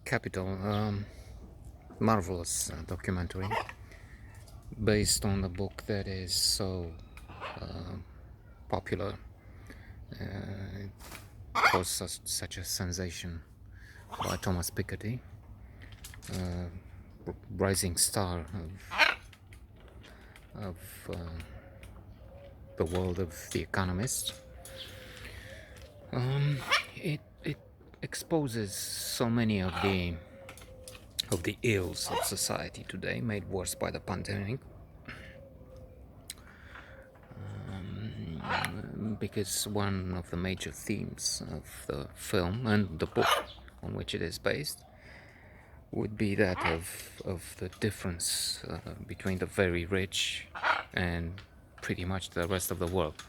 Capital, marvelous documentary based on a book that is so popular, caused such a sensation by Thomas Piketty, rising star of the world of The Economist. It exposes so many of the ills of society today, made worse by the pandemic. Because one of the major themes of the film and the book on which it is based would be that of the difference between the very rich and pretty much the rest of the world,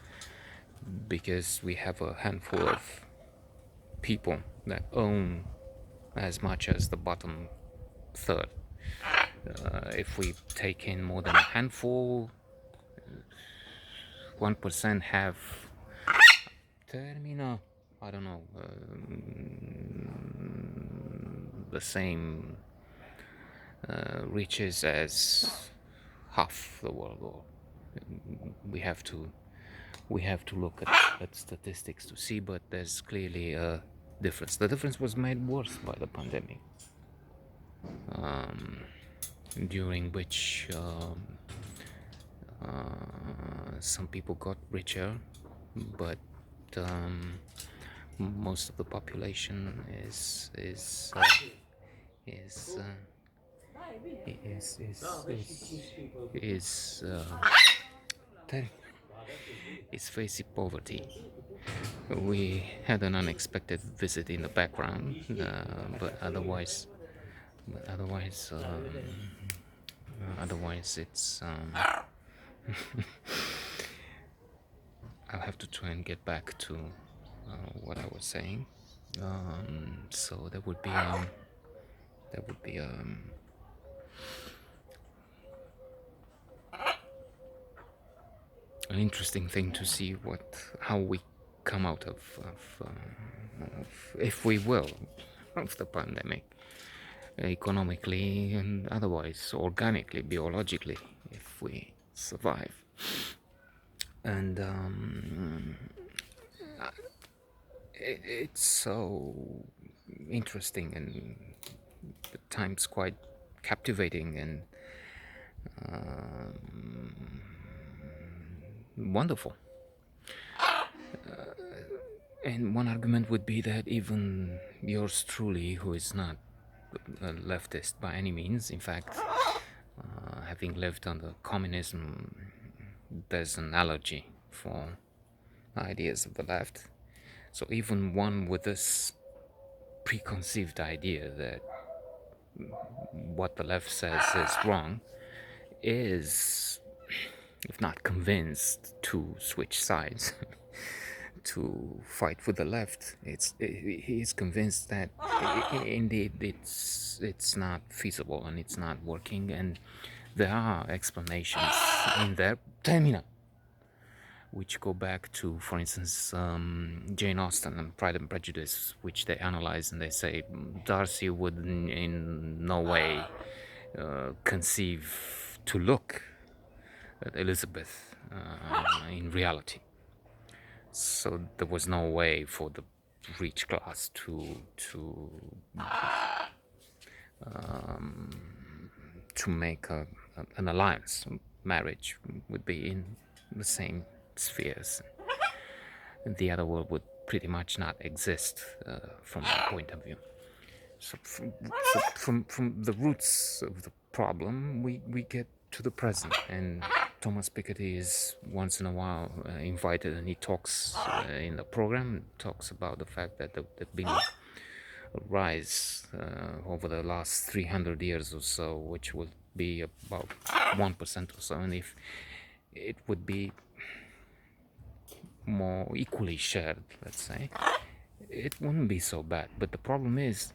because we have a handful of people that own as much as the bottom third. If we take in more than a handful, 1% have I don't know, the same riches as half the world. Or we have to look at statistics to see, but there's clearly a difference. The difference was made worse by the pandemic, during which some people got richer, but most of the population is facing poverty. We had an unexpected visit in the background, but otherwise it's I'll have to try and get back to what I was saying. So there would be an interesting thing to see how we come out of if we will, of the pandemic, economically and otherwise, organically, biologically, if we survive. And it's so interesting and at times quite captivating and wonderful. And one argument would be that even yours truly, who is not a leftist by any means, in fact, having lived under communism, there's an allergy for ideas of the left. So even one with this preconceived idea that what the left says is wrong is, if not convinced to switch sides to fight with the left, he is convinced that indeed it's not feasible and it's not working, and there are explanations in there, which go back to, for instance, Jane Austen and Pride and Prejudice, which they analyze and they say Darcy would in no way conceive to look at Elizabeth in reality. So there was no way for the rich class to make an alliance. Marriage would be in the same spheres. The other world would pretty much not exist from that point of view. So from the roots of the problem, we get to the present, and Thomas Piketty is once in a while invited, and he talks in the program, talks about the fact that there's been a rise over the last 300 years or so, which will be about 1% or so, and if it would be more equally shared, let's say, it wouldn't be so bad. But the problem is,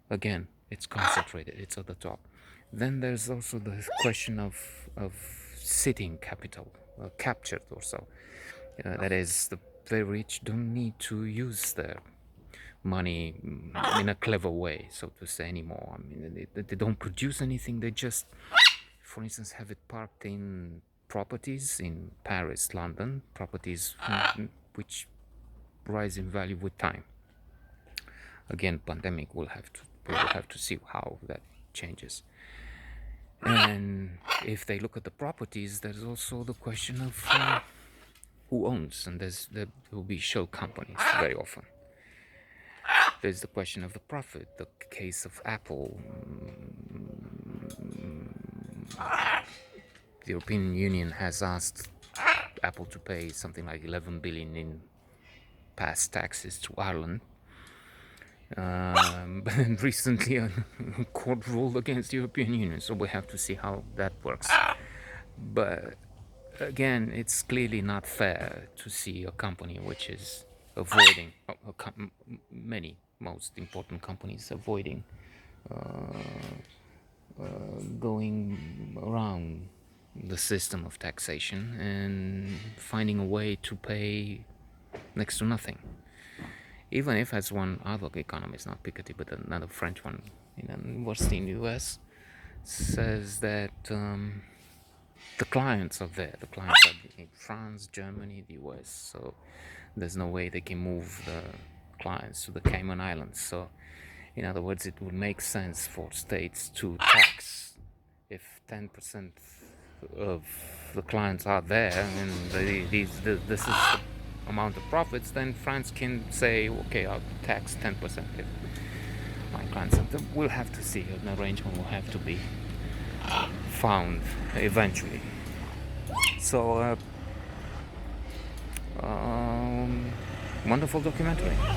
again, it's concentrated, it's at the top. Then there's also the question of sitting capital, captured or so. That is, the very rich don't need to use their money in a clever way, so to say, anymore. I mean, they don't produce anything. They just, for instance, have it parked in properties in Paris, London, properties which rise in value with time. Again, pandemic we will have to see how that changes. And if they look at the properties, there's also the question of who owns, and there will be shell companies very often. There's the question of the profit. The case of Apple. The European Union has asked Apple to pay something like 11 billion in past taxes to Ireland. But recently a court ruled against the European Union, so we have to see how that works. But again, it's clearly not fair to see a company which is avoiding, most important companies avoiding going around the system of taxation and finding a way to pay next to nothing. Even if, as one other economist, not Piketty, but another French one in a university in the US, says that the clients are there. The clients are in France, Germany, the US. So there's no way they can move the clients to the Cayman Islands. So, in other words, it would make sense for states to tax if 10% of the clients are there, and this is the amount of profits, then France can say, okay, I'll tax 10% if my clients. We'll have to see. An arrangement will have to be found eventually. So, wonderful documentary.